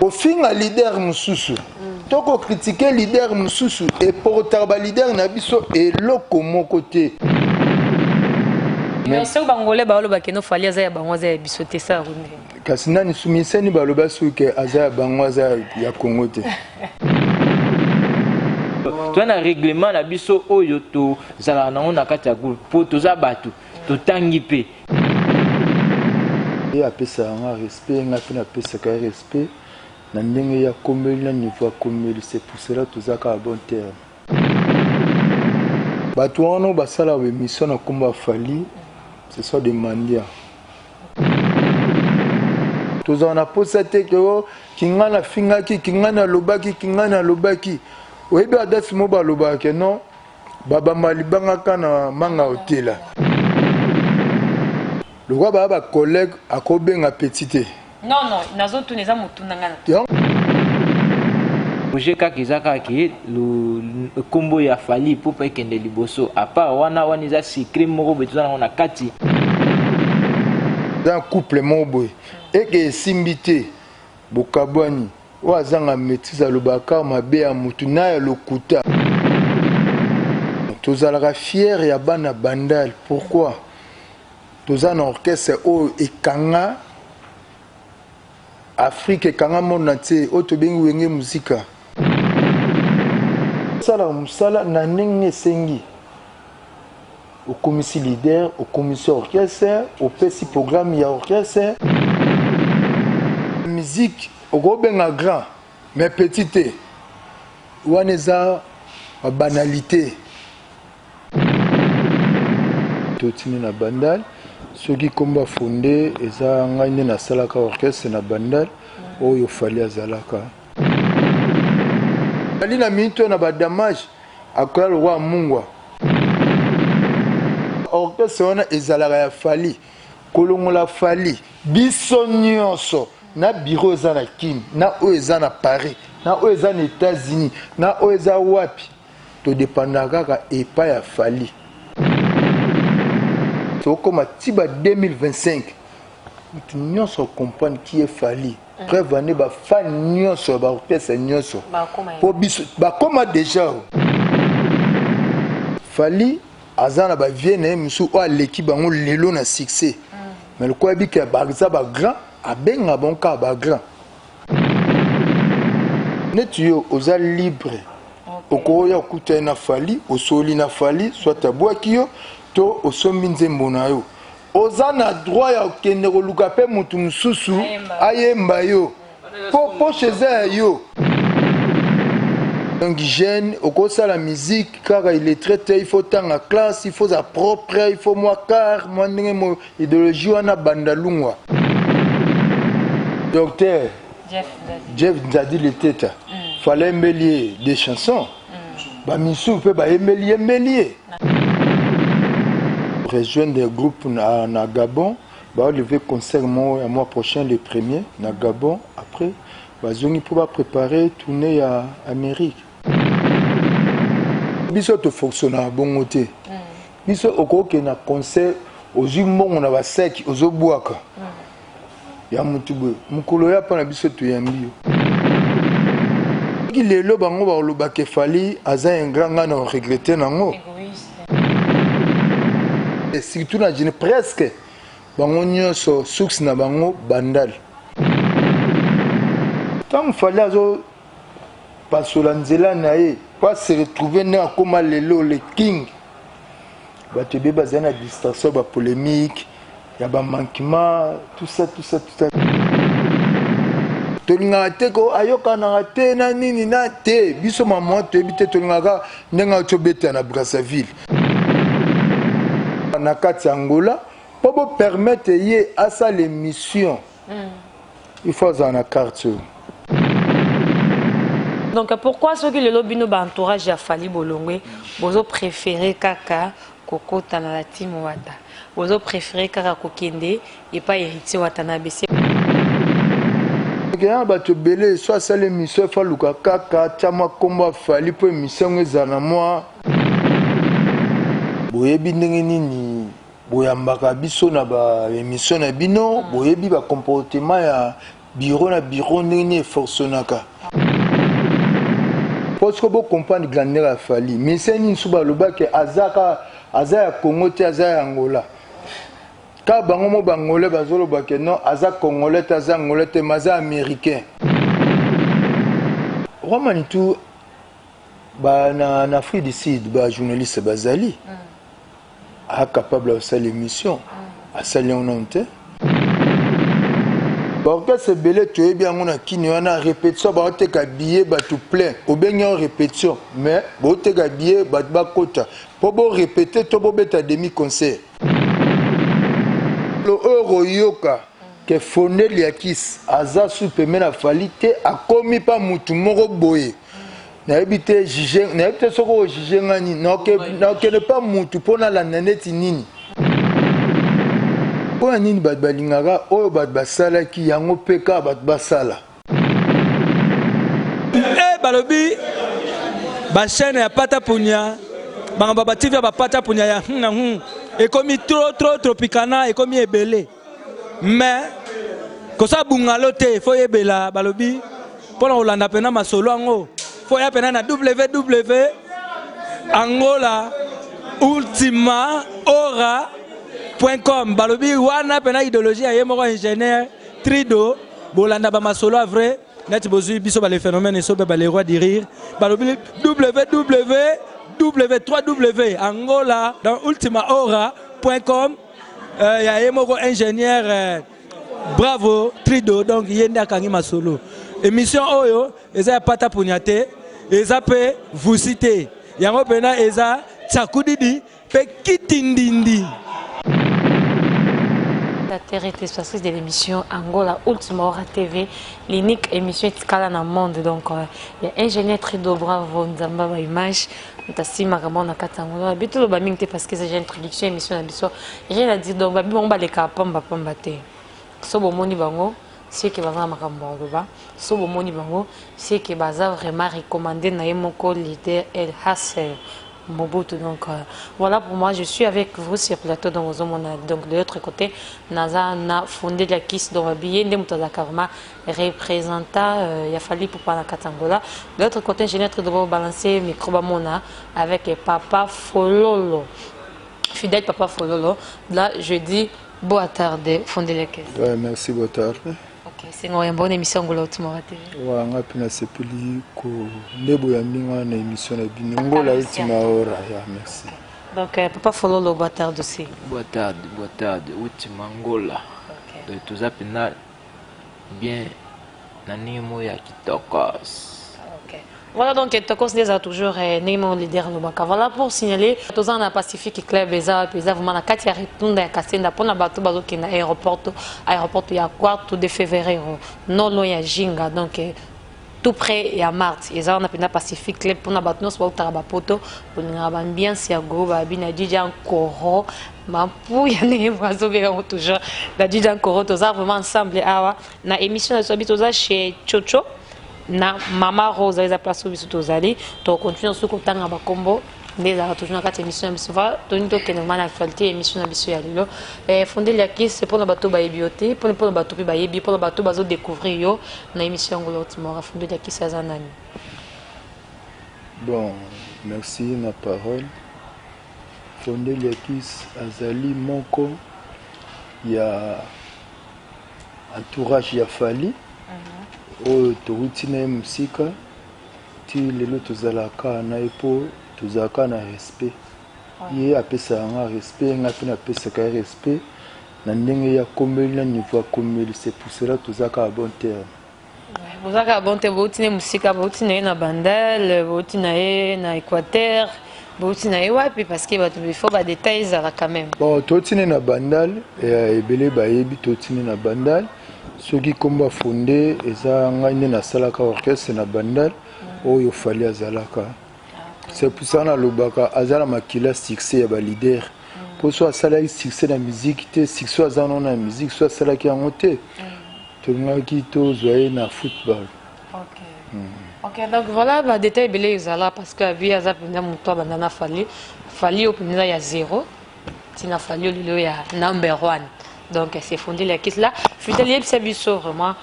kofinga leader mususu toko critiquer leader mususu et porter ba leader na biso eloko moko te. Mais ce bangolais baloba ke no fali azaya bangoza ya biso te ça runde. Kasi nani sumiseni baloba suke azaya bangoza ya Congo te. Tu as un règlement na biso oyo to zala na ona kati ya groupe po to za batu to tangi pe. Et apesa nga respect nga pe na pesa ka respect na ndenge ya komeli na niveau komeli, c'est pour cela to za ka bon terme. Batu wana basala we mission na komba fali ce soit des mendiants. Tous on a posé que kingana fingaki kingana lobaki kingana lobaki. Oui, bien, c'est mon baloba que non. Baba malibanga kana manga hôtel. Le roi baba collègue a combien à petite. Non, nazo tout les amours tout nangana. Projet kakizaka ki le combo ya fali pour pas kende liboso. À part wana waniza secret moko betuna na kati. Dans couple moboy et que simbité bokabwani. Wazanga maîtrise à l'obaka mabe ya mutuna ya lokuta. Tozalaka fier ya bana bandal. Pourquoi? Tozana orchestre o ekanga Afrique ekanga monde entier o tobengi wenge musika. Sala musala na ndenge sengi. Au commissaire leader, au commissaire orchestre, au petit programme ya orchestre. Musique au benga grand mais petite waneza banalité totini na bandal ceux qui combat fondé eza ngane na salaka orchestre na bandal oyo fali azalaka ali na minto na badamage akola roi mungwa orchestre wana ezalaka ya fali kolongola fali biso nyonso na bureau za na Kin, na oeza na Paris, na oeza na États-Unis, na oeza wapi, to dépendaka ka epa ya fali. To comme tiba 2025, tu nyonso comprendre qui est fali. Prévenez ba fan nyonso ba orchestre nyonso. Po biso ba koma déjà. Fali azana ba vienne musu o aleki bango lelo na succès. Mais le quoi bi que ba grand a benga bon ka ba grand netuyo oza libre okoya kuta na fali osoli na fali soit abwaki yo to osombi nzembo na yo oza na droit ya kende koluka pe mutu mususu ayemba yo po chez yo. Donc jeune okosa la musique car il est traité, il faut tant à classe, il faut sa propre, il faut moi car moi ndenge mo idéologie wana bandalungwa. Docteur Jeff Nzadi le tête. Fallait mêler des chansons. Ba misu pe ba mêler. Rejoindre des groupes na Gabon, ba lever concert mois prochain le premier na Gabon après ba zongi pour préparer tourner à Amérique. Biso to fonctionner bon côté. Biso okoke na concert ozu mbongo na ba sec ozobwaka. Ya mutube mukolo ya pana biso to yambi yo ki lelo bango ba loba ke fali aza un grand ngana on regretter nango et surtout na jine presque bango nyonso succès na bango bandal tant fali azo pasola nzela na ye pas se retrouver na koma lelo le king ba te be bazana distraction ba polémique. Il y a des manquements, tout ça. Tolinga teko ayoka na te na nini na te biso maman te bité tolinga nenga tobeta na Brazzaville. Na kati Angola pour permettre y à ça l'émission. Il faut en la carte. Donc pourquoi ceux qui le lobby no ba entourage ya Fali Bolongwe, bozo préférer kaka kokota na la team wata. Vous préférez Kaka Kokende et pas héritier Watanabe. Bato belé soit ça l'émission Faluka Kaka Chama Komba Fali pour émission ezana moi. Boyebi ndenge nini boyambaka biso na ba émission na bino, boyebi ba comportement ya bureau na bureau ndenge fonctionnaka parce que vous comprenez grandeur à Fali mais c'est une souba le bac azaka azaya Congo te azaya Angola ka bango mo bangolais bazolo bac non aza congolais aza angolais te maza américain romani tout ba na Afrique du Sud ba journaliste bazali a capable de faire l'émission à salir on onte parce que c'est belé tu es bien on a kini on a répétition ba te ka billet ba tout plein au bien en répétition mais ba te ka billet ba kota pour bo répéter to bo beta demi concert le euro yoka que fondé liakis aza supeme na Fali te a commis pas mutu moko boye na habité juger na habité soko juger ngani na que pas mutu pona la naneti nini po nini bat balingaka oyo bat basala ki yango peka bat basala balobi ba chaîne ya pata punya ba TV ba pata punya ya et comme trop picana et comme ebele mais ko sa bungalo te fo yebela balobi pona olanda pena masolo ngo fo ya pena na www Angola ultima ora.com balobi wana pena idéologie ya yemoko ingénieur trido bolanda ba masolo vrai net bozui biso ba les phénomènes so ba les rois de rire balobi www Angola dans ultimaora.com ya yemoko ingénieur bravo trido donc yenda kangi masolo émission oyo eza pata punyate eza pe vous citer yango pena eza tsakudidi pe kitindindi. La terre est spécialiste de l'émission Angola Ultima Hora TV, l'unique émission etikala na monde. Donc il y a ingénieur Trido bravo nzamba ba image ntasima kama na katangola bitu ba mingte parce que c'est une introduction émission na biso rien à dire donc ba bon ba le kapamba pamba te so bo moni bango c'est que bazana makambo ba so bo moni bango c'est que baza vraiment recommandé na yemoko leader El Hassel Mobutu. Donc voilà pour moi, je suis avec vous sur le plateau dans vos hommes. Donc de l'autre côté, Naza a fondé la KIS dans le billet de Moutazakarma, représentant il a fallu pour parler à Katangola. De l'autre côté, j'ai notre de balancer microbamona avec Papa Fololo, fidèle Papa Fololo. Là, je dis bonne tarde, fondé la KIS. Ouais, merci, bonne tarde. C'est une bonne émission Angola Ultima Hora TV. Ouais, on a pu nous sepeli ko ndebo ya minga na émission na bino Angola Ultima Hora. Merci. Donc Papa Fololo bonne tarde aussi. Bonne tarde Ultima Angola. Donc tout ça pena bien nani mo ya kitokos. Voilà donc tu considères toujours Neymar leader Lobaka. Voilà pour signaler tous en Pacifique Club eza vraiment na kati ya retourne ya Kasenda pona bato bazo kina aéroport ya 4 de février non loin ya Jinga donc tout près ya Mart eza on appelle Pacifique Club pona bato no so tara ba poto on a ambiance ya go ba bina dija encore mampu ya ne vazo be toujours la dija encore tous vraiment ensemble awa na émission na so bitoza chez Chocho na Mama Rose les a place au biso tozali to continue sur kotanga ba kombo ndeza toujours na kati émission biso va toni to ke na actualité émission na biso ya lelo fondé la KIS c'est pour na bato ba ebioté pour na bato ba yebi pour na bato bazo découvrir yo na émission Angola Ultima Hora fondé la KIS azanani. Bon, merci na parole. Fondé la KIS azali moko ya entourage ya Fali. Oyo touti na musika ti lelo tozalaka na epo tozalaka na respect ye apesa nga respect nga pe napesaka respect na ndenge ya komeli na niveau ya komeli c'est pour cela tozalaka à bon terme. Vous avez à bon terme bouti na musika bouti na bandal bouti na Équateur bouti na wapi parce que il faut ba détails ça quand même. Bon toti na bandal ebele ba yebi toti na bandal soki komba fondé eza ngai nde nasalaka orchestre na bandal oyo Fali azalaka. C'est pour ça na lobaka azala makila succès ya ba leader po so asala succès na musique te succès azana na musique so asalaki yango te tongaki to zoye na football. Ok, donc voilà ba détail belé ezala parce que abi aza penda muto bandana Fali au penda ya 0 tina Fali lelo ya number 1 Donc c'est fondé la caisse là. Fidèle Sabiso vraiment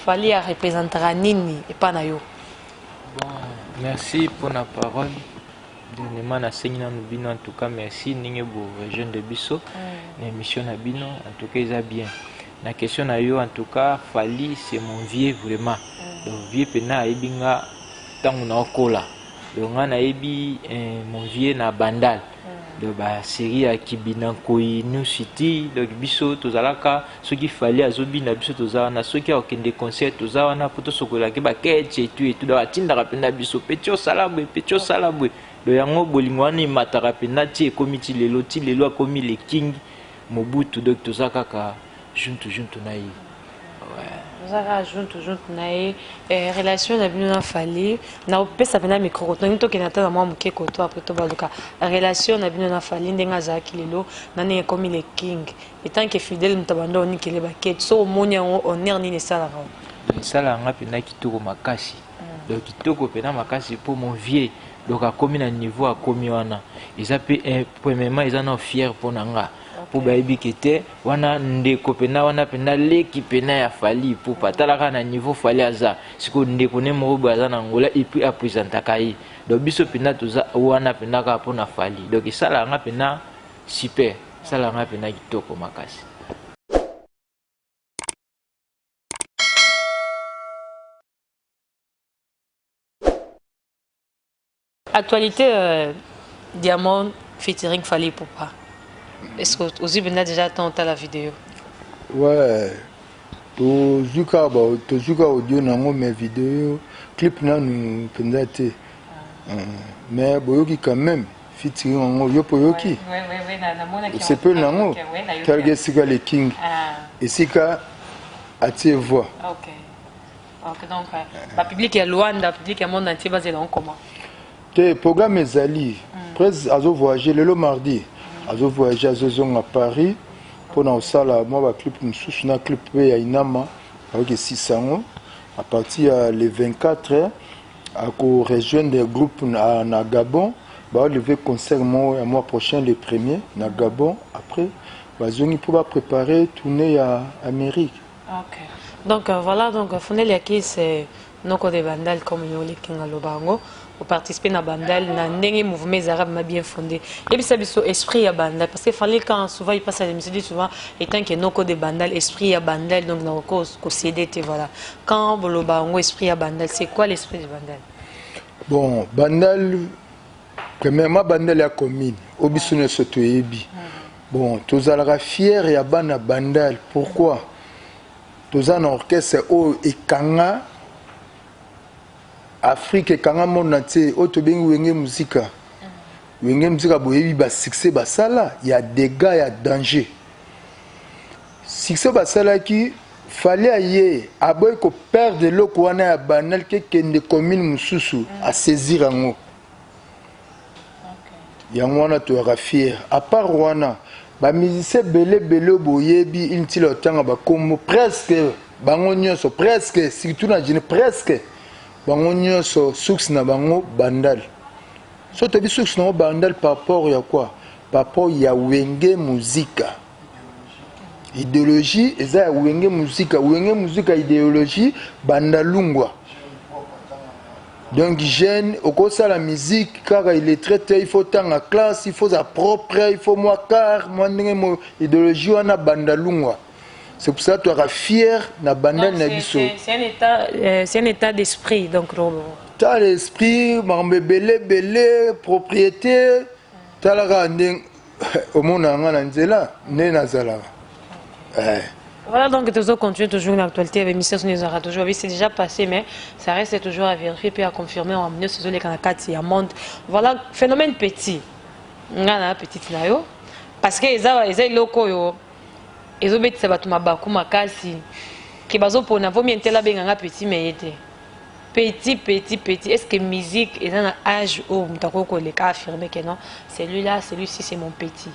fallait représenter Nini et pas Nayo. Bon, merci pour la parole. Dernièrement, en tout cas, merci Ninebo, jeune de Bisso, l'émission Nabino, en tout cas, ils bien. La question Nayo, en tout cas, Fali, c'est mon vieux vraiment. Donc, vieux pena, ebinga, tant on a cola. Donc, on a ebi mon vieux na bandal. Donc, la série à Kibinankoi, New City, donc Bisso, Tozalaka, ceux qui fallait à Zobi, na Bisso, Tozana, ceux qui ont des concerts, Tozana, Poto Sokola, Keba, Ketch, et tout, dans la tinda rapena Bisso, Petio Salabwe, Petio Salabwe. Le yango bolingwani matarape ti komiti lelo komi le king Mobutu donc tozaka ka juntu naï. Ouais. Tozaka juntu naï relation na bino na fali na opesa pena micro to nto kenata na mwa mukeko to après to baluka relation na bino na fali ndenga zaki lelo na ne komi le king et tant que fidèle mutabando ni kele baket so monya honneur ni sala ka. Sala nga pena kitoko makasi. Donc kitoko pena makasi pour mon vieux. Donc à commis à niveau à commis wana ils appellent premièrement ils en ont fier pour nanga pour baby qui était wana ndeko pena wana pena l'équipe pena ya fali pour patala na niveau fali aza siko ndeko ne mo baza na ngola et puis à présenter kai donc biso pena toza wana pena ka pour na fali donc ça la nga pena super ça la nga pena kitoko makasi. Actualité Diamond featuring Fally Ipupa. Est-ce que aussi vous avez déjà tenté la vidéo? Ouais. To zuka audio nango mes vidéos clip na nous pendate. Mais boyoki quand même featuring nango yo poyoki. Oui na mona ki. C'est peu nango. Target sika le king. Et sika atie voix. OK. OK donc la public est loin, la public est monde entier basé dans comment? Le programme est allé. Presque à voyager le mardi. À voyager à Paris. Pour nous ça là, moi clip un clip à Inama avec 600 à partir les 24 à rejoindre des groupes à Gabon. Bah lever concert le mois prochain les premiers na Gabon. Après, on pour préparer tourner à Amérique. OK. Donc voilà donc Fonel Yaki c'est noko de bandal comme yo le kinga lobango. Pour participer à bandal na ndenge mouvement arabe m'a bien fondé et puis ça biso esprit à bandal parce que fallait quand souvent il passe à l'émission dit souvent étant que noko de bandal esprit à bandal donc na cause ko CDT voilà quand bolobango esprit à bandal c'est quoi l'esprit du bandal? Bon bandal premièrement bandal ya commune obiso ne sotoyebi bon tozalaka fier ya bana bandal pourquoi tozana orchestre o ekanga Afrique quand on monde entier otobengi wenge musique boyebi ba succès basala il y a des gars il y a danger succès basala qui fallait ayer aboy ko perdre loko wana ya banal ke kende commune mususu à saisir ngo yango wana to ra fier à part wana ba musicien belé boyebi intilo otanga ba kombo presque bango nyonso presque surtout na jeune presque bango nyonso source na bango bandal so tobi source na bandal par rapport ya quoi par rapport ya wenge musica idéologie eza ya wenge musica idéologie bandalungwa donc jeune au ça la musique car il est traité il faut tant en classe il faut sa propre il faut moi car moi ndenge idéologie wana bandalungwa. C'est pour ça que tu seras fier na bandal na biso. C'est un état d'esprit donc t'as l'esprit belé propriété t'as la grande au monde en nzela né nazala. Voilà donc toujours continuer toujours l'actualité avec Mister Sunizara toujours c'est déjà passé mais ça reste toujours à vérifier puis à confirmer en mieux sur les canakati ya monde. Voilà phénomène petit. Ngana petit nayo parce que ils loko yo et zo beti sabatu mabaku makasi ke bazo pona vomi entela benganga petit mais petit est-ce que musique est un âge où mutako ko le ka affirmer que non celui-là celui-ci c'est mon petit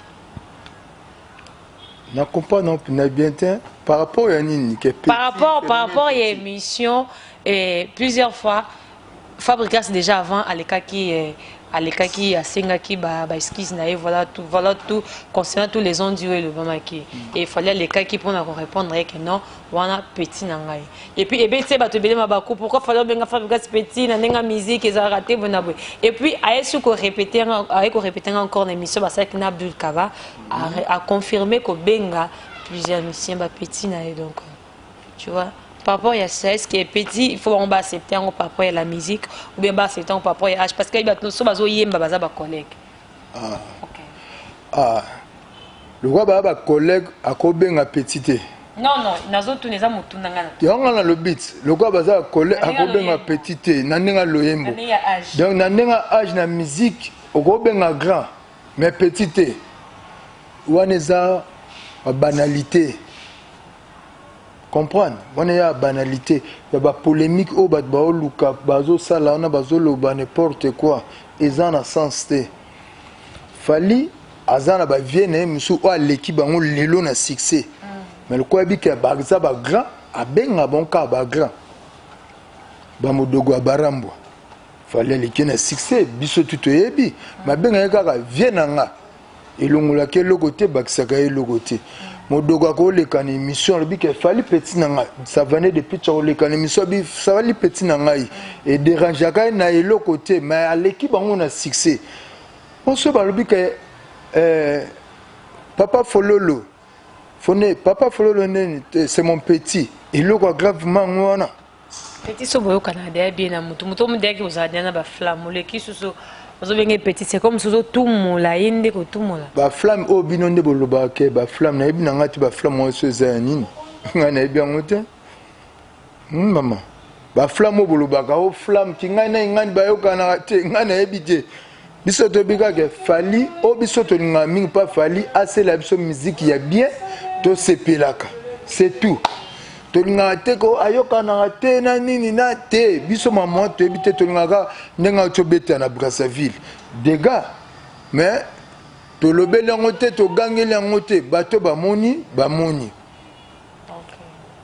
na comprend non na bien par rapport à nini que par rapport à émission et plusieurs fois Fabricas déjà avant à l'écart qui alekaki asengaki ba esquisse na voilà tout concernant tous les endios et le bamaki et il fallait alekaki pour na répondre que non wana petit na ngai et puis ebetse bato belema bako pourquoi fallait benga Fabrice petit na nenga musique et ça raté bonabo et puis ayesu ko répéter encore l'émission ba ça que na Abdul Kava a confirmé que benga plusieurs musiciens ba petit na donc tu vois. Par rapport à ça, ce qui est petit, il faut accepter par rapport à la musique ou bien accepter par rapport à l'âge parce qu'il y a des collègues. Le roi a collègue à Kobenga petite. Non, nous autres, nous avons tout le monde. Le bit, le roi a collègue à Kobenga petite, nanenga loyembo. Donc nanenga âge na musique, au Kobenga grand, mais petite. Ou aneza banalité. Comprendre, on est à banalité, il y a des polémiques au bas de Luka, bazo sala, on a bazo loba n'importe quoi, ils en a sens té. Fali, azana ba vienne, monsieur ou à l'équipe on lelo na succès. Mais le quoi bi que bagza ba grand, a benga bon ka ba grand. Ba modogo barambo. Fallait l'équipe na succès, biso tuto yebi, ma benga ka vienne nga. Et l'ongula ke logoté baksaka e logoté. Modogo ko le kan émission le bi que fallait petit nanga ça venait depuis sur le kan émission bi ça fallait petit nanga et déranger ka na elo côté mais à l'équipe on a succès on se ba le bi que papa fololo c'est mon petit et le quoi gravement on petit so boyo Canada bien na mutu mu deki uzadena na ba flamme le ki so petit c'est comme si tout moula inde ko tout moula ba flamme o binonde boloba ke ba flamme na ebi ngati ba flamme o so zanini ngana ebi ngote mama ba flamme o boloba ka o flamme ki ngana ngani ba yokana te ngana ebi te biso to bika ke fali o biso to nga mingi pas fali assez la biso musique ya bien to sepelaka c'est tout to nga te ko ayokana te na nini na te biso maman to ebite to nga ndenga to beta na Brazzaville des gars mais to lobele ngote to gangele ngote bato ba moni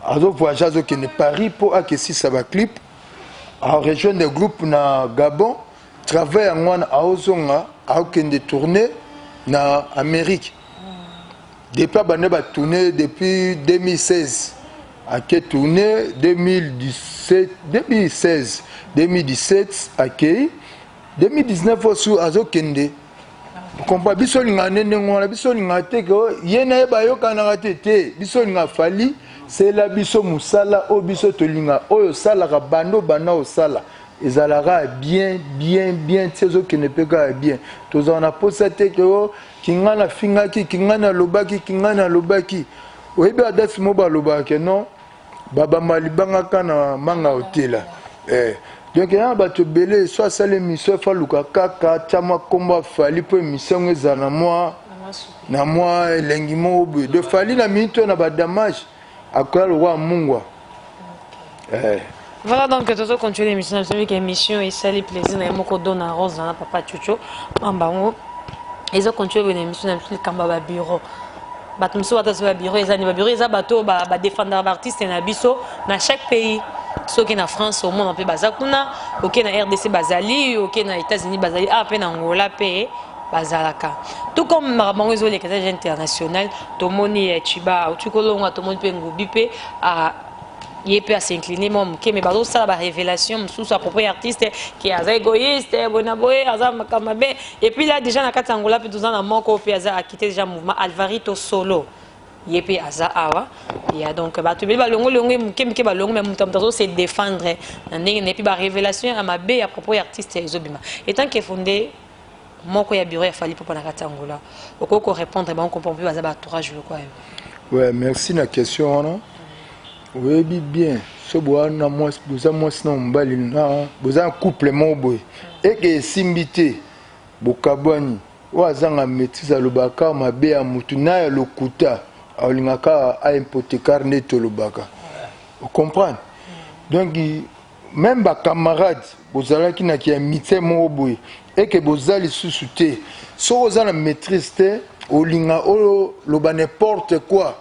azo voyage qui ne Paris pour akesi ça va clip à rejoindre des groupes na Gabon travaille en wana aozonga akende tourner na Amérique depuis bande ba tourner depuis 2016 a tourné 2016 2017 accueil 2019 aussi azokende kompa biso linga nene ngona biso linga te ko yena e bayoka na tete biso linga fali c'est la biso musala o biso to linga oyo sala ka bando bana o sala ezalaka bien tsezo que ne peut pas bien tous on a posé que kingana fingaki kingana lobaki oyebi adasi mo balobaki non baba malibanga kana manga hotela donc il y a bato belé soit ça l'émission faluka kaka tama komba fali po émission ezana moi elengi mo de fali na minto na ba damage akola le roi mungwa voilà donc tout ça continue l'émission c'est une émission et ça les plaisir na moko dona rose na papa chucho mambango ils ont continué une émission dans le kamba ba bureau bato mso wata so bureau eza bato ba défendre artiste na biso na chaque pays soki na France au monde un peu bazakuna OK na RDC bazali OK na États-Unis bazali pe na Angola pe bazalaka tout comme marabango ezo le cadre international to moni chiba ou tukolonga to moni pe ngubi pe a yepe à s'incliner mon ke me bazo ça la révélation sous sa propre artiste qui est égoïste bonaboé azama kamabe et puis là déjà na Angola pe 12 ans na moko pe a quitté déjà mouvement Alvarito Solo yepe aza awa ya donc bato be balongo mke balongo mais mutamtazo c'est défendre ndenge puis ba révélation à mabe à propos artiste ezobima étant que fondé moko ya bureau ya fali pour na Angola okoko répondre ba on comprend plus baza ba entourage le quoi ouais merci na question non oui bien so boana moi boza moi sinon mbali na boza couple moboy et que simbité bokabani wazanga maîtrise lobaka mabe ya mutu na ya lokuta alingaka a hypothécaire neto lobaka vous comprenez donc même ba camarade bozala ki na ki amitié moboy et que bozali susute so ozala maîtrise te olinga o loba n'importe quoi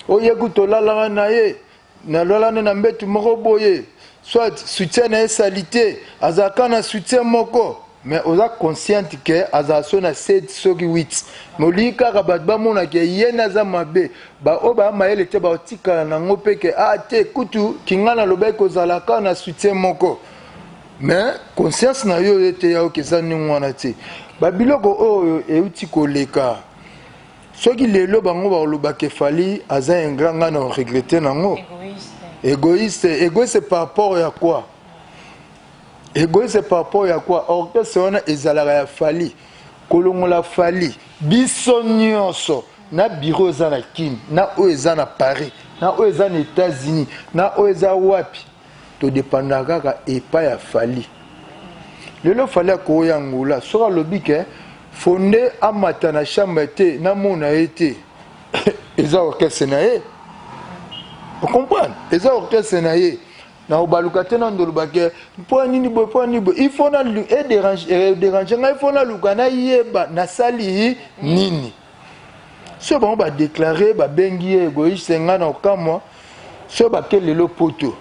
oyekuto lala na ye na lola na mbetu moko boye soit soutien na salité azaka na soutien moko mais oza consciente que azaso na 7 soki 8 moli kaka bato bamona ke ye naza mabe baoyo bamayele te baotikala nango mpe ke te kutu kinga nalobaki kozalaka na soutien moko mais conscience na yo ete ya oke eza ndenge wana te babiloko oyo euti koleka soki lelo bango balobaka efali aza ingrat nga na regrete nango égoïste par rapport à quoi? Égoïste par rapport à quoi? Orchestre wana ezalaka ya fali kolongola fali biso nyonso na bureau eza na Kine na oyo eza na Paris na oyo eza na États-Unis na oyo eza wapi todépendaka kaka epai ya fali lelo fali akoya ngula soki alobi ke fonde amata na chambre te namona ye te eza orchestre na ye vous comprenez? Les orchestres na ye na obaluka te na ndolobake po nini bo il faut na déranger ngai faut na luka na yeba na sali nini so ba déclarer ba bengi égoïste nga na okamwa so ba kelelo poto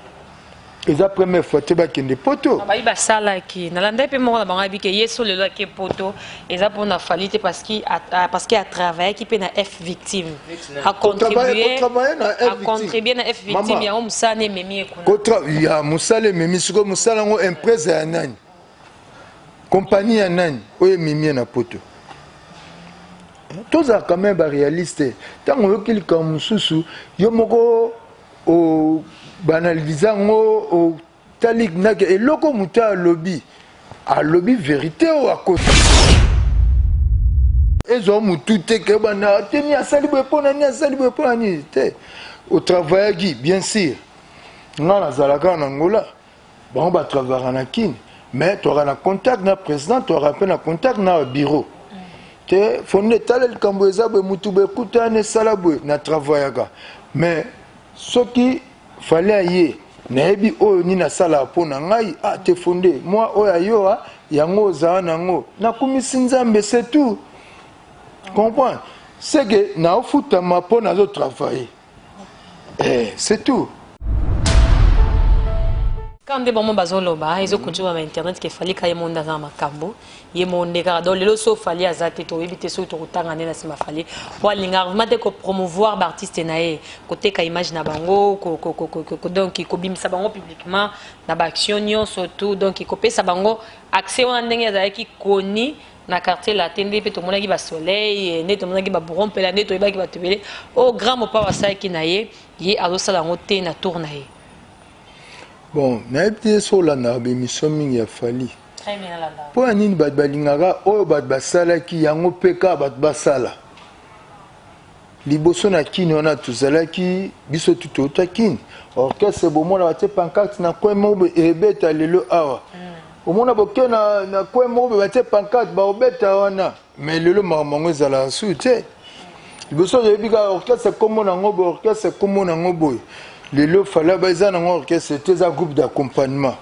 eza première fois te ba kende poto ba ba sala ki na landa pe mo na banga bi ke yeso lelo ke poto eza pour na falite parce qu'il a travaillé qui peut na F victime a contribuer na F victime ya musane memi ekuna ya musale memi siko musala ngo empresa ya nani compagnie ya nani oyo memi na poto toza quand même ba réaliste tango yokili ka mususu yo moko o banaliza ngo o talik nake eloko muta lobby vérité o akoti ezo mutu te ke bana teni asali bepona ni asali bepona ni te au travail qui bien sûr ngana zalaka na ngola bon ba travailler na Kine mais tu auras un contact na président tu auras un contact na bureau te fonde talel kamboza be mutu be kutane salabwe na travaillaka mais ce qui fallait y naebi oyo ni na sala pona ngai te fondé moi oyo ayo yango za nango na kumisi nzambe c'est tout comprends c'est que na ofuta mapo na zo travailler c'est tout quand des moments bazoloba ils ont continué à internet qu'il fallait qu'il y ait monde dans makambo il y monde car dans le so fallait azate to éviter so to tanga na sima fallait pour l'ingarvement de promouvoir l'artiste nae côté ka image na bango donc ko bimisa bango publiquement na ba action surtout donc ko pesa bango accès on ndenge za ki koni na quartier la tende pe to mona ki ba soleil ne to mona ki ba bourron pe la ne to ba ki ba tebele au grand mopa wa sa ki nae yi alo sala ngote na tournaye. Bon, naïbté sur la nabe mission mingi ya fali. Très bien là. Pour anine bad balingara oyo bad basala ki yango peka bad basala. Liboso na Kine on a tuzala ki biso tuto ta Kine. Orchestre bomo na bate pancarte na kwa mobe ebeta lelo awa. Omona boke na kwa mobe bate pancarte ba obeta wana. Mais lelo mamango ezala soute. Liboso de bika orchestre comme na ngobo orchestre comme na ngobo. Lelo fala baza na orchestre c'était un groupe d'accompagnement.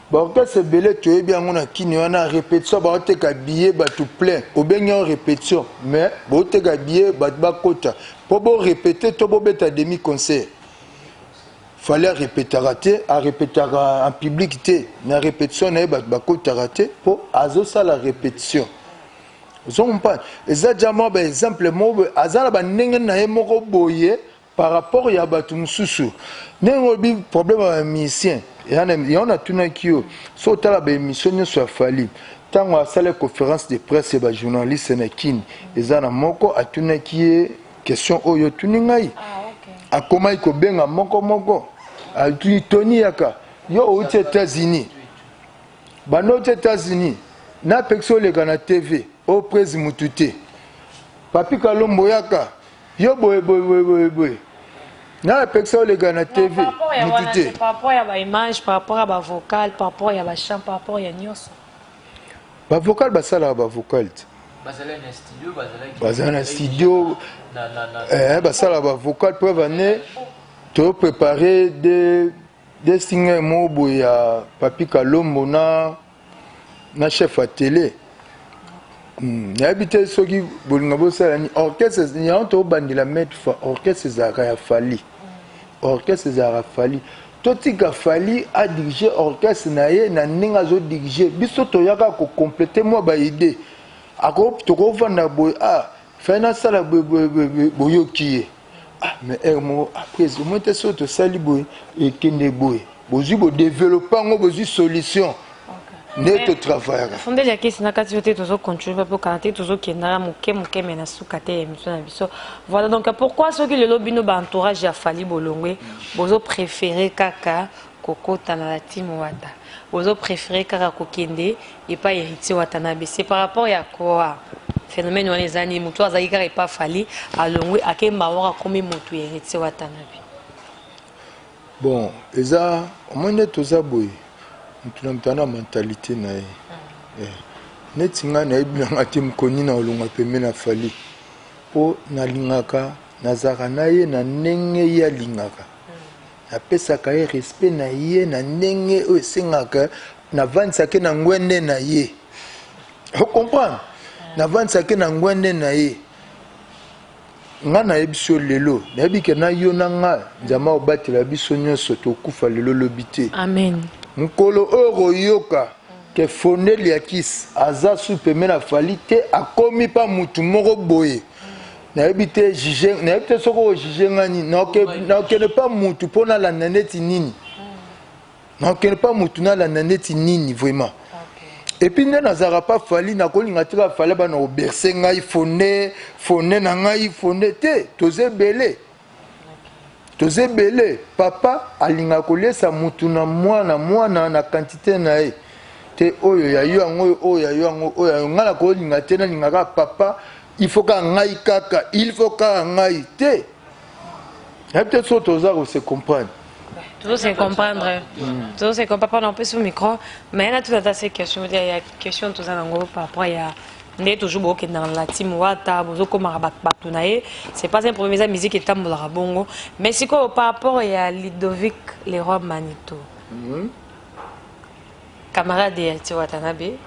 Ba orchestre belé tu es bien on a Kine on a répétition ba te ka billet ba tout plein au benyo répétition mais ba te ka billet ba kota pour bo répéter to bo beta demi concert. Fallait répéter raté à répéter en public té na répétition na ba kota raté pour azo ça la répétition. Zon pas eza jamo ba exemple mo azala ba ndenge na ye moko boye par rapport à Batou Moussou, nous avons un problème avec les musiciens. Il y a tout qui est sur la émission sur Fali. Tant qu'on a fait la conférence de presse et les journalistes et Kine, il y a un tout qui est question au Yotuningai. À comment il faut bien à Moko. À Tony Yaka. Yo aux États-Unis. Aux États-Unis. Na pexo les gars na TV. Au président Moutouté. Papi Kalombo Yaka. Yo boy. Na personne les gars na TV. Par rapport à l'image, par rapport à la vocal, par rapport à la chant, par rapport à Nyos. La vocal, bah ça là, bah vocal. Bazala un studio. Bah ça là, bah vocal pour venir. Tu préparer des signes mots ya Papi Kalombo na chef à télé. N'habite ceux qui bolingabo salani orchestre n'y a pas bandila mettre orchestre zara fali orchestre zara fali totika fali a diriger orchestre na ye na ndenge azo diriger biso toyaka ko compléter moi ba idée ako toko vanda boy fana sala boyoki mais après au moins te soto sali boy et kende boy bozu bo développer ngo bozu solution neto travail fondé la question na kati yote tozo continuer pour canter tozo kenda moke mais na sukate émission na biso voilà donc pourquoi ceux qui le lobby no ba entourage ya fali bolongwe bozo préférer kaka kokota na la team wata bozo préférer kaka kokende et pas héritier watanabe c'est par rapport ya quoi phénomène on les années mutu azaki kaka pas fali alongwe akemba waka komi mutu héritier watanabe bon eza au moins toza boy mtuna mentalité na ye netinga na ebinanga te mkoni na olonga pembe na fali po nalingaka nazaka na ye na ndenge ye alingaka napesaka ye respect na ye na ndenge oyo esengaka navandisake na ngwende na ye ocomprendre navandisake na ngwende na ye nga nayebi so lelo nayebi ke na yo na nga nzambe obatela biso nyonso tokufa lelo lobi te amen nkolo oyo yoka ke fondeli ya kisi aza su peme na fali te akomi pa mutu moko boye nayebi te juge nayebi te soko ojuge nga nini naokende pa mutu mpo nalanda neti nini naokende pa mutu nalanda neti nini vraiment epuis nde nazalaka pa fali nakolinga tika fali bana oberse ngai fonde na ngai fonde te toza ebele papa alinga kolesa mutu na mwana na quantité na ye te oyo ya yo yango oyo ya yo yango oyo ya nga na kolinga te nalingaka papa il faut ka ngai kaka il faut ka ngai te peut-être so toza ko se comprendre tout se comprendre tout se comprendre un peu sur micro mais là tout à ces questions il y a question tout ça dans par rapport à n'est toujours beaucoup dans la team wata bozo komara bato na ye c'est pas un problème, la musique est tambola bongo mais c'est quoi par rapport à Ludovic Leroy Manito camarade de Héritier Watanabe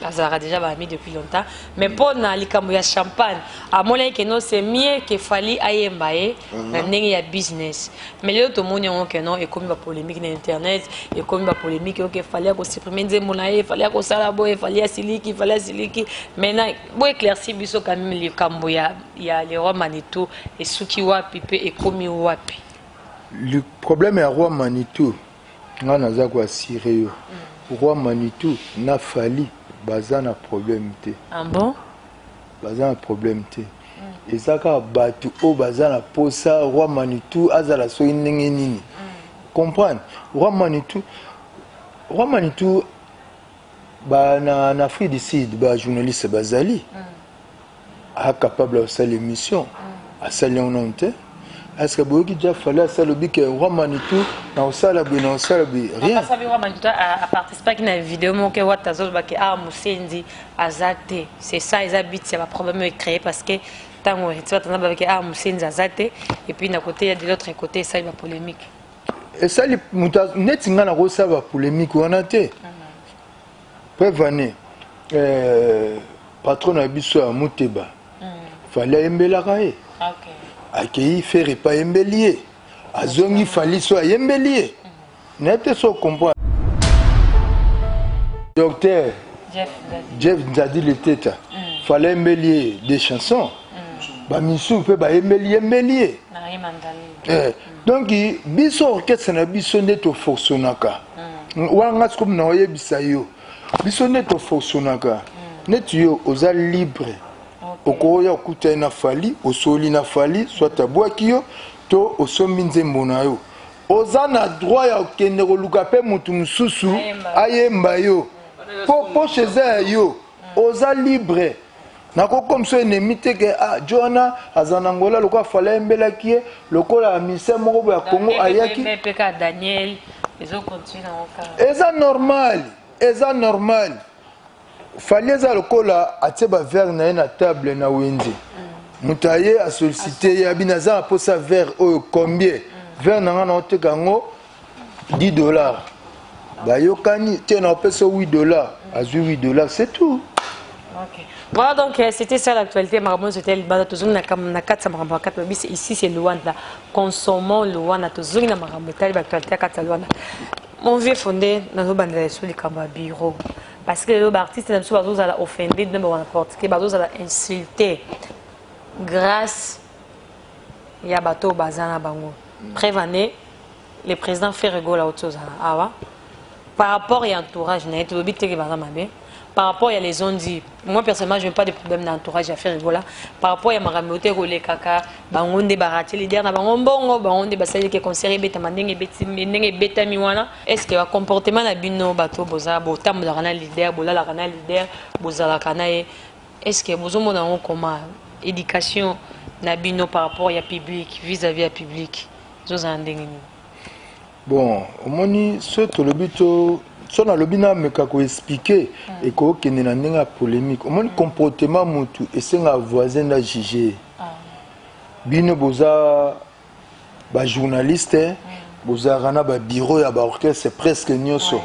azara déjà ba ami depuis longtemps mais pour na likambo ya champagne à mon que non c'est mieux que fali ayemba e na ndenge ya business mais le to moni on que non et comme ba polémique na internet et comme ba polémique que fallait ko supprimer nzembo na ye fallait ko sala boy fallait siliki maintenant bo éclaircir biso quand même likambo ya le roi Manito et suki wapi pe et komi wapi le problème ya roi Manito nga naza ko assurer yo roi Manito na fali baza na problème te ah bon baza na problème te ezaka batu o baza na posa roi Manito azala so ndenge nini comprendre roi Manito ba na Afrique du Sud ba journaliste bazali capable de faire l'émission à sali on te est-ce que boki déjà fallait ça le que roi Manito na sala bien rien ça roi Manito a participé à une vidéo mon que watazo ba ke musendi azate c'est ça ils habitent c'est un problème créé parce que tango tu vas t'en ba ke musendi azate et puis d'un côté il y a de l'autre côté ça il y a polémique et ça les netinga na ko ça va polémique on a te prévenez patron na biso ya Muteba fallait embela kae OK akei faire pas embelier azongi fali so embelier n'était so comprendre docteur Jeff Nzadi le teta fallait embelier des chansons ba misu pe ba embelier donc biso orchestre na biso neto fonctionnaka wanga comme na oyebisa yo biso neto fonctionnaka neto yo oza libre okoya okuta na fali osoli na fali soit abwaki yo to osombi nzembo na yo oza na droit ya okende koluka pe mutu mususu ayemba yo po cheza yo oza libre nako comme so ennemi te ke Joana azana ngola lokwa fala embelaki ye lokola mise moko ya Congo ayaki Daniel ezo continue eza normal fallait eza lokola atie ba verre na ye na table na wenze mutaye a sollicité ya binaza pour sa verre combien verre na ngana oteka ngo $10 ba yokani te na pesa $8 azui $8 c'est tout Ok. Voilà, donc c'était ça l'actualité. Maramon, c'était le bas de toujours na 4 Maramon 4 ici c'est Luanda. Consommons Luanda toujours na Maramon tali l'actualité 4 Luanda. Mon vieux fondé dans le bandé sur les camba bureau parce que les artistes n'aiment pas tous à la offender de n'importe qui, pas tous à la insulter grâce il y a bateau bazana bango. Prévenez le président fait rigoler autre chose là. Par rapport à l'entourage, par rapport à les zones dit, moi personnellement je n'ai pas de problème d'entourage à faire rigoler. Par rapport à ma ramoté rolé kaka, bangonde barati leader na bangombo, bangonde basali ke conseiller beta mandenge beta miwana. Est-ce que le comportement na bino bato boza botam la kana leader, bola la kana leader, boza la kana est-ce que bozo mona on comment éducation na bino par rapport à public vis-à-vis à public. Zoza ndenge ni. Bon, au moni surtout le but son alobina me kako expliquer et ko kene na ndenge polémique. Au moni comportement mutu et senga voisin na juger. Bino boza ba journaliste, boza kana ba bureau ya ba orchestre presque nyonso.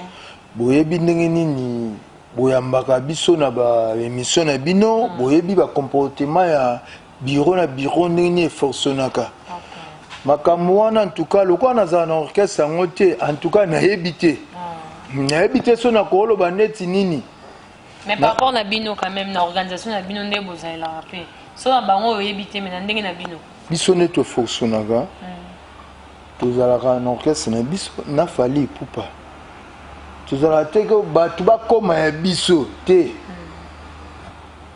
Boyebi ndenge nini boyambaka biso na ba émission na bino, boyebi ba comportement ya bureau na bureau ndenge forçonaka. Makamwana en tout cas, le quoi dans un orchestre en tout cas n'a évité. N'a évité son accord baneti nini. Mais par rapport à Bino quand même, l'organisation de Bino ne vous a la rappelé. Son bango évité mais n'andenge na Bino. Biso ne te fonctionnaga. Tous à un orchestre na biso n'a fallu pour pas. Tous à la tête que batu ba comme biso te.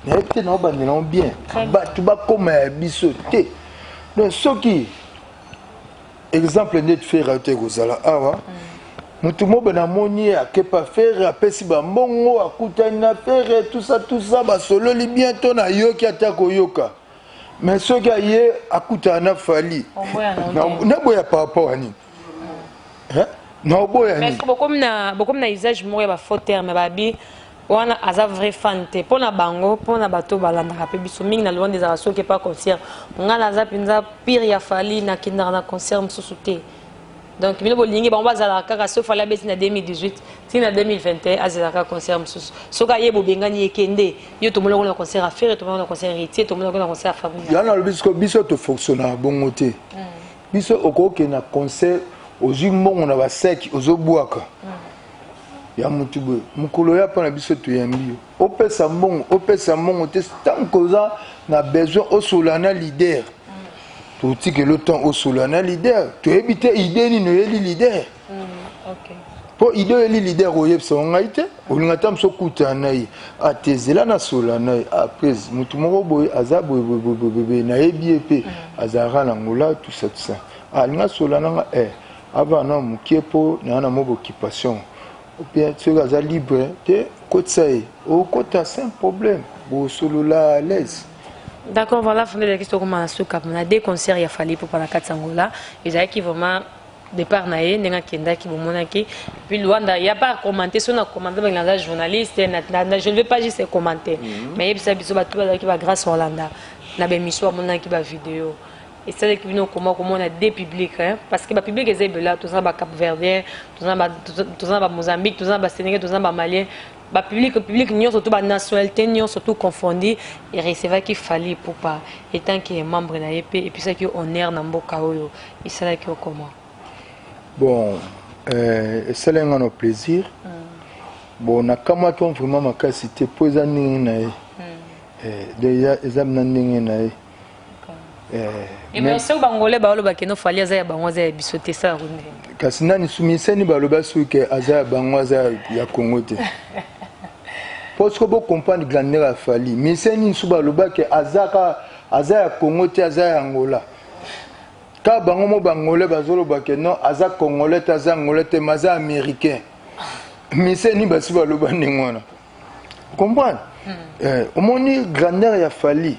N'a été non bandé bien. Batu ba comme biso te. Donc ce qui exemple net faire à Tegozala awa mutu mobe na moni akepa faire apesi ba mbongo akutani na faire tout ça ba solo li bientôt na yoki atako yoka mais ce gars yé akuta na fali na boya papa wani hein na boya ni mais beaucoup na usage mo ya ba faux terme ba bi wana aza vrai fan te pona bango pona bato balanda rapé biso mingi na loin des arations qui pas concert ngala za pinza pire ya fali na kinda na concert msusu te donc bino bolingi ba bazala kaka so fala beti na 2018 tina 2021 azala kaka concert msusu soka yebo bengani ekende yo to moloko na concert à faire to moloko na concert héritier to moloko na concert famille yana le biso to fonctionner bongo te biso okoke na concert ozimbongo na ba sec ozobwaka ya mutube mukolo ya pa na biso to yambi opesa mbongo te tant koza na besoin au solana leader to tike le temps au solana leader to éviter idée ni no yeli leader OK po idée yeli leader oyebsa ngaite olingata mso kutana yi atezela na solana après mutu moko boy azabo na yebi azara na ngola tout ça alinga solana nga avant na mukiepo na mobo occupation ou bien tu es libre, tu es au côté c'est un problème. Au solo là à l'aise. D'accord, voilà, fondé la question comment ce cap. On a des concerts il a fallu pour la 4 Angola. Ils avaient qui vraiment départ naé, n'enga kenda qui vont monaki. Puis Luanda, il y a pas commenté, si on a commenté avec les journalistes, je ne vais pas juste commenter. Mais il y a des choses qui va grâce à Hollanda. La belle mission monaki va vidéo. Et c'est que nous comment on a des publics parce que le public est là tout ça Cap Verdien tout ça Mozambique tout ça Sénégal tout ça Malien le public nous surtout la nationalité nous surtout confondu et recevoir qu'il fallait pour pas étant qu'il est membre de l'AEP et puis ça qui honneur dans mboka oyo et c'est là que comment bon c'est là un plaisir bon na kama tu vraiment ma capacité pour ça ningi na déjà examen ningi na et mais ce bangolais ba loba keno fali aza ya bango za bisote ça runde kasi nani sumiseni ba loba suke aza bango za ya Congo te parce que bo comprendre grandeur fali miseni suba loba ke azaka aza ya Congo te aza ya Angola ka bango mo bangolais bazolo ba ke non aza congolais te aza angolais te maza américain miseni ba suba loba ningwana comprendre omoni grandeur ya fali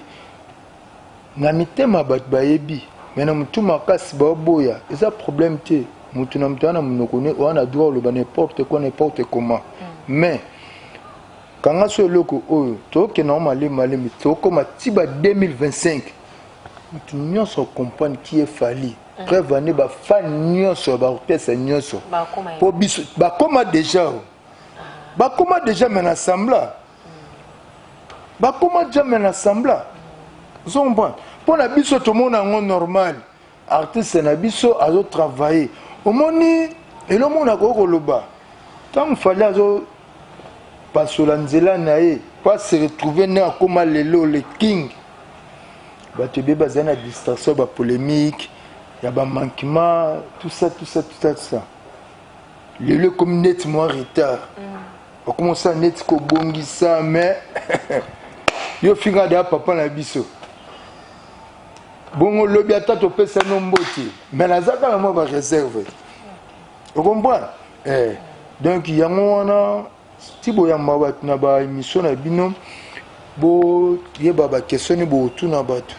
na mitema bat bayebi mena mutu makasi baboya eza problème te mutu na mutana munokone wana droit le n'importe quoi n'importe comment mais kanga so loko oyo to ke na mali to comme tiba 2025 mutu nyonso comprendre qui est fali prévenir ba fan nyonso ba orchestre nyonso po biso ba koma déjà mais ensemble bakoma jamais na sembla vous comprenez pour na biso tout monde en normal artiste na biso azo travailler omoni elo mona ko loba tant fallait azo pasola nzela na ye pas se retrouver na comme lelo le king bato be bazana distraction ba polémique ya ba manquement tout ça lelo comme net moi retard on commence à net ko bongisa mais yo finga de papa na biso bongo lobi ata to pesa no mboti mais nazaka na mo ba réserve vous comprenez donc yango wana tibo ya mabatu na ba émission na bino bo yeba ba question bo tuna batu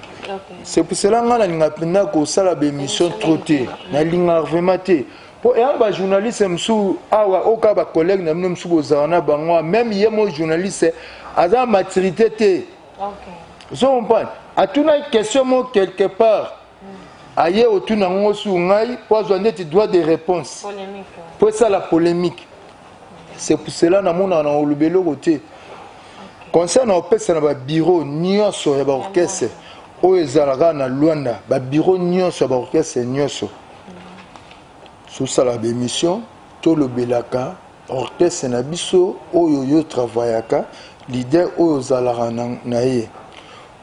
c'est pour cela nga na linga pena ko sala ba émission troté na linga vraiment te po ya ba journaliste msu awa oka ba collègue na mno msu bozana bango même yemo journaliste aza maturité te vous comprenez a tuna question mo quelque part aye otuna ngo su ngai po zoné tu dois des réponses polémique pour ça la polémique c'est pour cela na mona na olubelo côté concernant opesa na ba bureau nyonso ya ba orchestre o ezalaka na Luanda ba bureau nyonso ya ba orchestre nyonso sous ça la émission to lobelaka orchestre na biso oyo yo travaillaka leader oyo zalaka na ye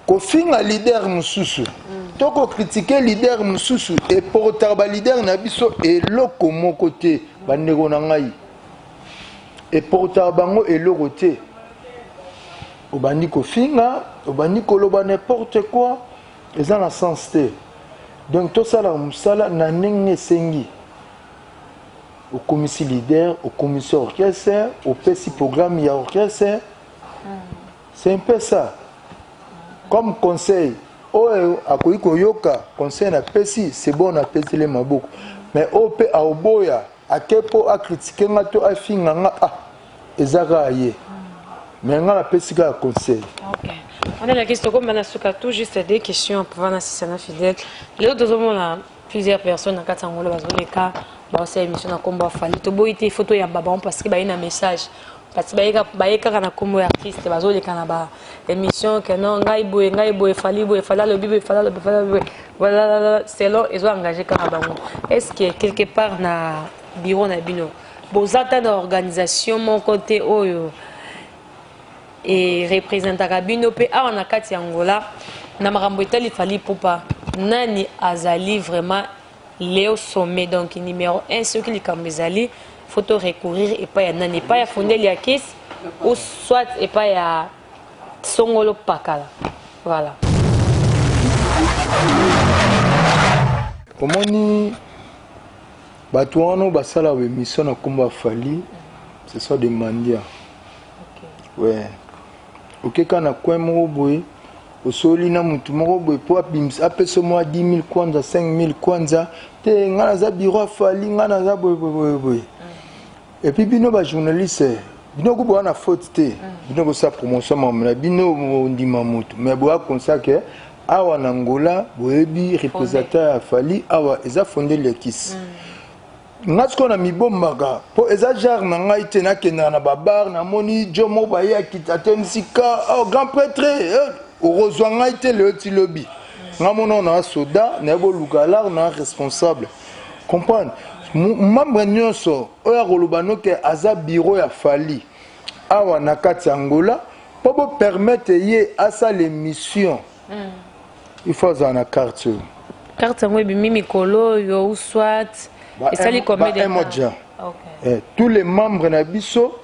kofinga leader mususu toko critiquer leader mususu et portar ba leader na biso eloko moko te bandeko na ngai et portar bango eloko te obandi kofinga obandi koloba n'importe quoi eza na sens te donc to sala musala na ndenge esengi okomisi leader okomisi orchestre opesi programme ya orchestre c'est un peu ça comme conseil oyo akoki koyoka conseil na pesi c'est bon na pesi le maboko mais ope aoboya akepo acritiquer nga to afinga nga ezaka ye mais nga na pesi ka conseil. OK. On a la question comme on a tout juste des questions pour voir si c'est fidèle. Les autres hommes là plusieurs personnes dans Katangolo bazoleka ba aussi émission na komba fali to boité photo ya baba parce que ba ina message parce que bayeka na kombo artiste bazoleka na ba émission que non ngai boye fali le bibe voilà c'est là ils ont engagé kana bango est-ce que quelque part na bureau na bino bozata na organisation mon côté oyo et représentaka bino pe awa na kati ya Angola na makambo etali fali popa nani azali vraiment Léo Sommet donc numéro 1 ceux qui likambo ezali faut recourir et pas ya nani pas ya fondeli ya Kiss ou soit et pas ya Songolo Pakala voilà omoni bato wana basala ba émission na komba fali ce sont des mendiants ouais okeka na coin moko boye osoli na mutu moko boye po apesa mwa 10 000 kwanza 5 000 kwanza te nga naza bureau afali nga naza boye et puis bino ba journaliste bino ko bona faute te bino ko sa promotion mamela bino ndima mutu mais boa konsa ke awa na Angola boyebi représentateur afali awa eza fondé le Kiss ngatsko na mibombaka po eza genre na ngai te nakenda na babar na moni jomo ba ya kitatemsika grand prêtre orozwa ngai te le ti lobby ngamona na soda na boluka lar na responsable comprendre membre nyonso oya koloba noke aza bureau ya fali awa na kati Angola po bo permettre ye asa l'émission il faut za na carte ngo bimi mikolo yo soit et ça les combien de tous les membres na biso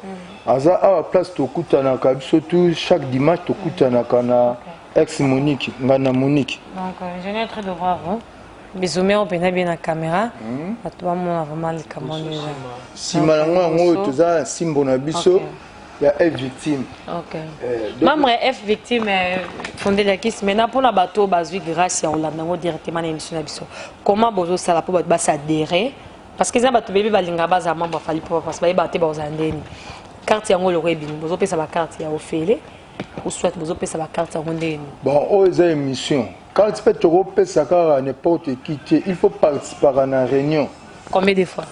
aza à place to kutana ka biso tout chaque dimanche to kutana kana ex Monique ngana Monique donc je n'ai très de voir bisoumer on peut bien la caméra à toi mon vraiment le caméra si malango ngo toza simbo na biso ya F victime membre F victime fondé la Kiss maintenant pour la bateau bazui grâce à Hollande directement na émission na biso comment bozo sala pour ba s'adhérer parce que ça bateau bébé balinga baza membre fali pour parce que bateau baza ndeni carte yango le rebini bozo pesa ba carte ya ofele ou soit bozo pesa ba carte yango ndeni bon aux émission quand tu peux te repesa car n'importe qui il faut participer à une réunion combien de fois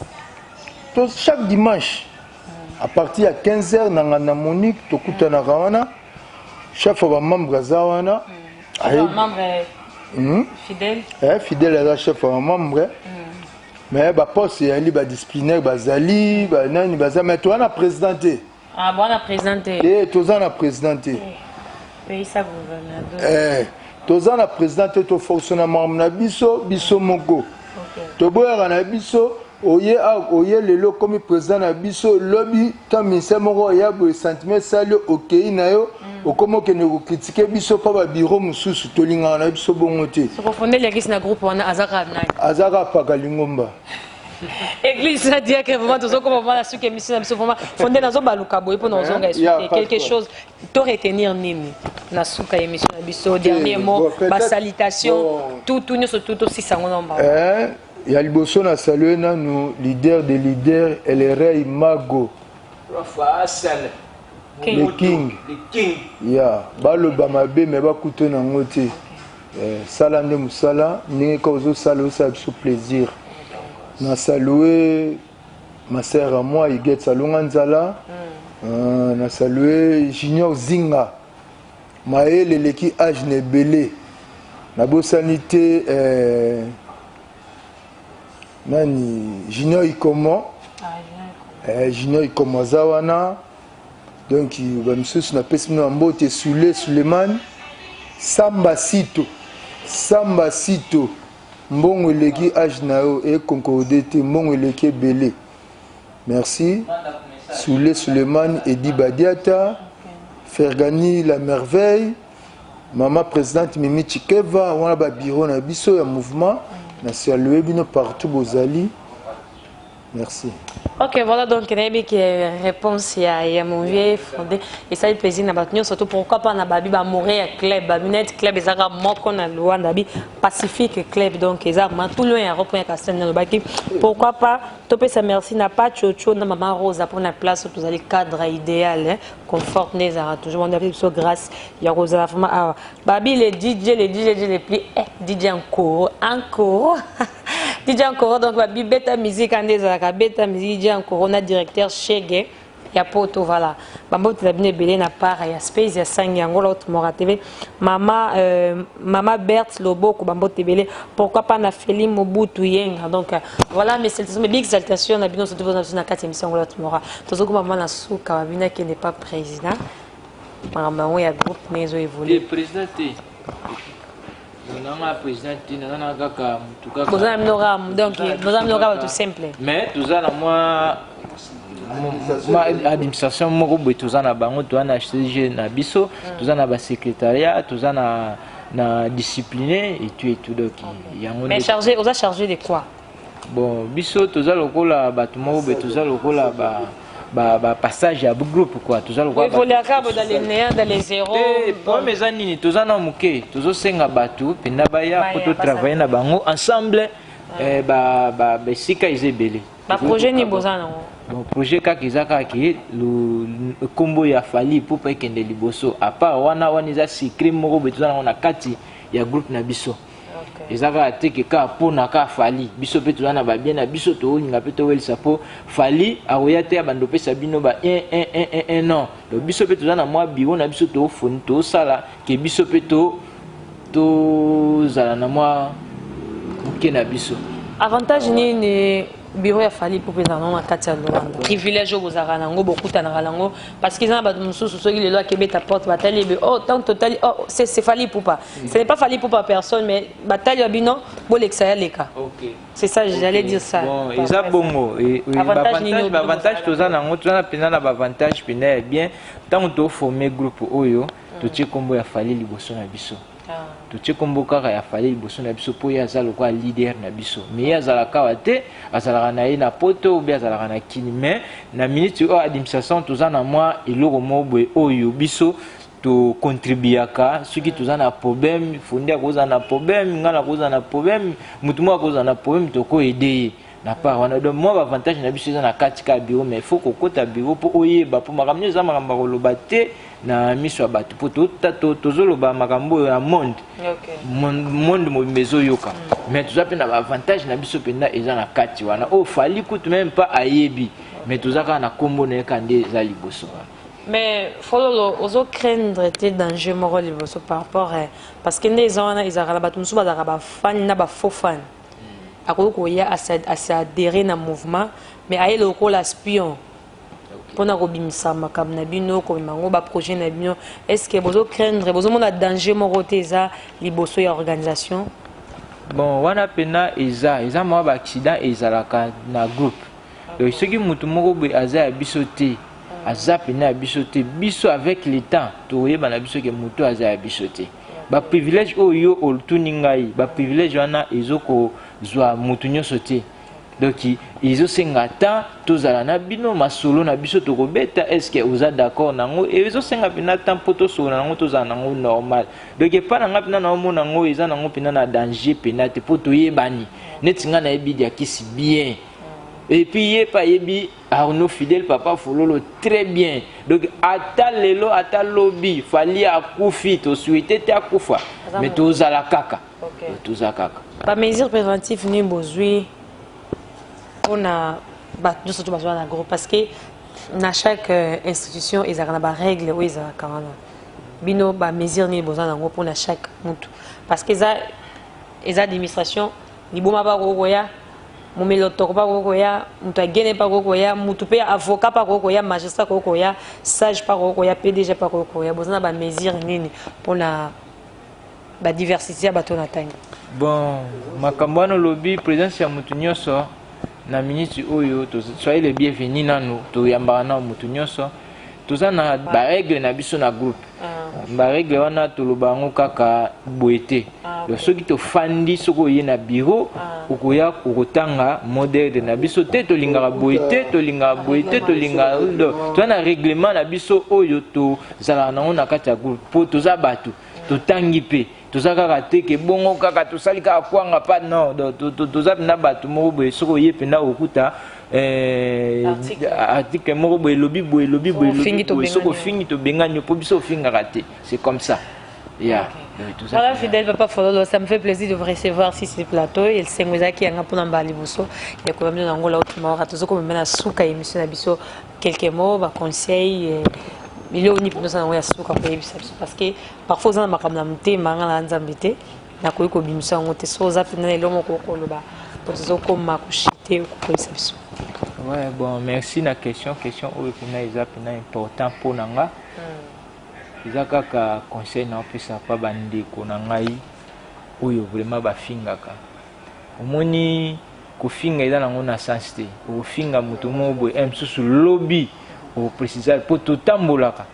chaque dimanche à partir de 15h na Monique to kutana kawana chef wa membre azawana membre fidèle fidèle à chef wa membre mais ba poste ya li ba disciplinaire bazali ba nani baza mais toi na présidenté bon na présidenté toi na présidenté pays ça gouverneur toza na présidenté to fonctionnement na biso moko to boya na biso oye lelo comme président na biso lobby tant ministère moko ya bo sentiment sali okei na yo okomo ke ne critiquer biso pa ba bureau mususu to linga na biso bongo te so fondé l'église na groupe wana azaka pa lingomba église ça dit que vraiment tous comme vraiment la suite émission na biso vraiment fondé na zo baluka boy pour nous expliquer quelque chose to retenir nini na suka émission na biso dernier mot ba salutation tout aussi sango nomba ya liboso na saluer nanu leader des leaders LRI Mago le king ya baloba mabe me bakuto na ngote sala nde musala ndenge ka ozo sala osa biso plaisir na saluer ma sœur à moi Iguette Salonga Nzala na saluer Junior Zinga maele leki age nebele na bosanité nani Junior Ikomo Junior Ikomo zawana donc ba misusu na pesi no mbote Suleiman Samba Sito mbongo eleki age na yo e concordé te mbongo eleki ebele merci Suleiman Edi Badiata Fergani la merveille maman présidente Mimi Chikeva wana ba bureau na biso ya mouvement na saluer bino partout bozali merci. Ok, voilà donc une réponse à mon vieux fondé et ça il plaisir na batunion surtout pourquoi pas na babi ba mourir club babinet club ezaka moko na Luanda bi Pacifique club donc ezaka tout loin à reprendre Castel na baki pourquoi pas topé ça merci na pas chocho na maman Rosa pour na place tous les cadre idéal confort nezara toujours on a fait grâce ya Rosa vraiment babi les DJ les plus DJ encore DJ encore donc babi beta musique andezaka beta musique encore on a directeur Chege ya poto voilà bambo tlabine belé na part ya space ya sangi angola Mora TV mama Berthe Loboko bambo tebele pourquoi pas na Feli Mobutu yenga donc voilà mais c'est une big exaltation na bino surtout dans une 4e émission angola Mora tozoko maman na suka babina qui n'est pas président maman ya groupe nezo évoluer président non président non kaka mutuka vous avez donc vous avez tout simple mais tout ça moi ma administration moko boy toza na bango to na CG na biso toza na ba secrétariat toza na discipliné et tout donc yango mais chargé on a chargé de quoi bon biso toza lokola batu moko boy toza lokola ba passage à groupe quoi toza lokola il faut les câbles dans les néants dans les zéros pour mes amis toza na muke tozo senga batu penda baya pour travailler na bango ensemble ba sika izebele ba projet ni bozana bon projet kaka ezaka ki le combo ya fali pour pas kende liboso à part wana za secret moko betuzana na kati ya groupe na biso ezaka ateke ka pona ka fali biso pe tuzana ba bien na biso to linga pe to welisa po fali aroya te bando pe sabino ba 1 non do biso pe tuzana mwa biwo na biso to foni to sala ke biso pe to zala na mwa muke na biso avantage ni bureau ya fali pour présenter na kati ya Luanda privilège au bozara nango bokuta na lango parce qu'ils ont ba mususu soki le loi kebeta porte batali oh tant total oh c'est fali pour pas ce n'est pas fali pour pas personne mais batali abino bolexaya leka OK c'est ça j'allais dire ça bon eza bongo et avantage toza nango toza pena na avantage pena bien tant to former groupe oyo to tie kombo ya fali liboso na biso to tie kombo kaka ya fali liboso na biso po ya zalo kwa leader na biso mais ya zala kawa te azala na ye na poto ou bien azala na kini mais na minute o administration toza na moi eloko mobwe oyo biso to contribuaka soki toza na problème fondi akoza na problème ngana koza na problème mutu mo akoza na problème to ko aider na part wana donc moi avantage na biso na kati ka bureau mais faut ko kota bureau po oyeba po makamne za makamba koloba te na miso batu po tozoloba makambo ya monde monde mobezo yoka mais toza pe na avantage na biso pe na eza na kati wana o fali kutu même pas ayebi mais tozaka na kombo na kande za liboso Mais follow ozo craindre te danger moko liboso par rapport parce que les gens ils ont la batunsu ba fan na ba faux fan akoko ya à adhérer na mouvement mais aye loko la spion pona ko bimisa makam na bino ko mango ba projet na bino est-ce que bozo craindre bozo mona danger moko te za liboso ya organisation bon wana pena eza mo ba accident ezalaka na groupe donc ce qui mutu moko be aza biso te aza pena biso te biso avec le temps toyeba na biso ke mutu aza biso te ba privilège oyo oltuni ngai ba privilège wana ezoko zwa mutu nyonso te donc ezosenga ta tozala na bino masolo na biso tokobeta est-ce que oza d'accord nango ezosenga pena ta mpo tosolo nango tozala nango normal donc epa na nga pena na omona nango eza nango pena na danger pena te mpo toyebani neti nga nayebi diakisi bien et puis yepa yebi Arnaud Fidèle papa fololo très bien donc ata lelo ata lobi fali akufi to souhaiter te akufa mais tozala kaka tozala kaka ba mesure préventive ni bozui on a nous surtout besoin d'un groupe parce que dans chaque institution ils ont des règles où ils ont quand même bino ba mesure ni besoin d'un groupe pour chaque mutu parce que ça les administrations ni boma ba goya mumelo toko pa goya mutu agene pa goya mutu pe avocat pa goya magistrat goya sage pa goya PDG pa goya besoin ba mesure nini pour la ba diversité ya bato na tanga bon makambo wana lobby présence ya mutu nyonso na ministre oyo soyez les bienvenus nanu to yambaka na mutu nyonso toza na ba règle na biso na groupe ba règle wana toloba ngo kaka boete donc soki to fandi soko ye na bureau okoya okotanga modèle na biso te to lingaka boete to lingaka boete to lingaka to na règlement na biso oyo to zala nango na kati ya groupe po toza bato to tangi pe toza kaka te ke bongo kaka tosali kaka kwanga pa non toza pena bato moko boye soko ye pena okuta article moko boye lobi boye soko fingi to bengani po biso ofingaka te c'est comme ça yeah. Voilà, fidèle papa Fololo, ça me fait plaisir de vous recevoir sur ce plateau. Et le Sengweza qui est en train de parler de vous. Il y a quand même un angle autre mort. Tout ce que nous avons souka émission d'abisso quelques mots, bah conseils. Il y a aussi nous avons souka parce que parfois on a comme namté, mangala nzambité. Na koyi ko bimisa ngote soza pina elomo ko ko loba. Pour comme makushite ko biso. Ouais, bon, merci na question oyo pina eza pina important pour nanga. Eza kaka conseil na opesa pa bandeko na ngai oyo vraiment bafingaka omoni kofinga eza nango na sens te ofinga moto moko boye msusu lobi oprécisa po totambolaka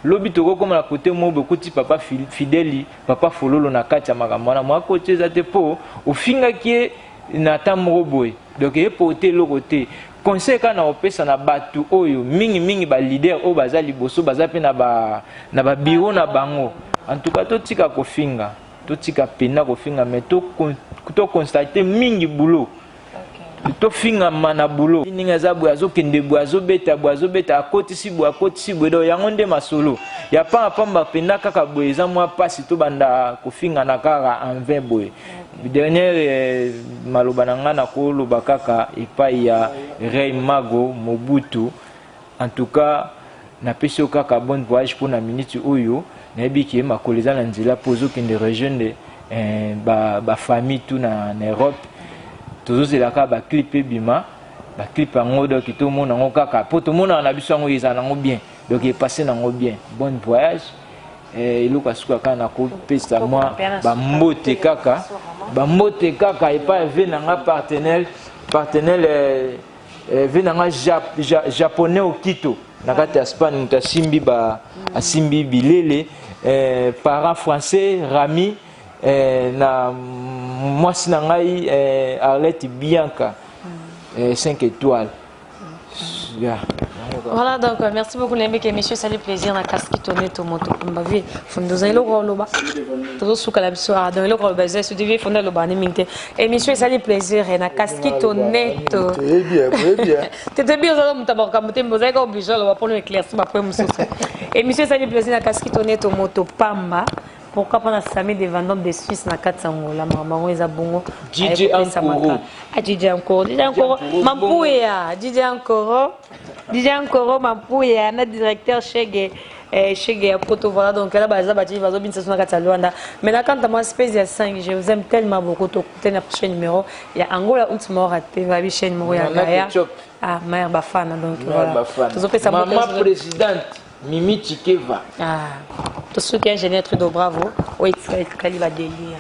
lobi tokokoma na kote moko boye koti papa Fidèle papa Fololo na kati ya makambo wana mwa kote eza te po ofingaki ye na ta moko boye donc ye po te eloko te conseil kana opesa na batu oyo mingi ba leader o baza liboso baza pe na ba bureau na bango en tout cas totika kofinga totika pena kofinga mais to constater mingi boulot to finga mana boulot ninga za bwazo kende bwazo beta akotisi bwedo yango nde masolo ya pa pamba pena kaka bweza mwa pasi to banda kofinga na kaka en 20 boy dernier maloba nanga na ko loba kaka epai ya Rey Mago Mobutu en tout cas na peso kaka bon voyage pour na minute oyo na biki makoleza na nzela pozo kende rejoindre ba famille tout na Europe tozozela ka ba clip bima ba clip yango donc to mona ngo kaka po to mona na biso ngo eza nango bien donc est passé nango bien bon voyage iluka suka kana ko pesa moi ba mbote kaka et pas venanga partenaire venanga japonais au Quito na kati ya Espagne mutasimbi ba asimbi bilele parents français Rami na mwasi na ngai Arlette Bianca 5 étoiles yeah. Voilà, donc merci beaucoup les mecs et messieurs, salut plaisir na casque tourné to moto kumba vi fondoza ilo loba to suka la bisoa dans ilo ko baza se devait fonder le bani minte et messieurs salut plaisir na casque tourné to très bien t'es bien ça mutaboka muté mboza ka obligé lo pour nous éclaircir ma point mususu et messieurs salut plaisir na casque tourné to moto pamba. Pourquoi pas Sami des vendeurs de Suisse na Katsango la maman ils a bongo DJ Ankoro DJ Ankoro Mampouya DJ Ankoro Déjà encore Mapouya, notre directeur chez à Proto, voilà, donc là, il va mais là, quand tu as space, il y a 5, je vous aime tellement beaucoup. Tu as la prochaine numéro, il y a Angola Ultima Hora TV, chaîne numéro, il y a Gaïa. Ah, Mère Bafana, donc voilà. Maman présidente, Mimi Chikeva. Ah, tout ce qui est ingénieur Trudeau, bravo. Oui, c'est Kaliba délire.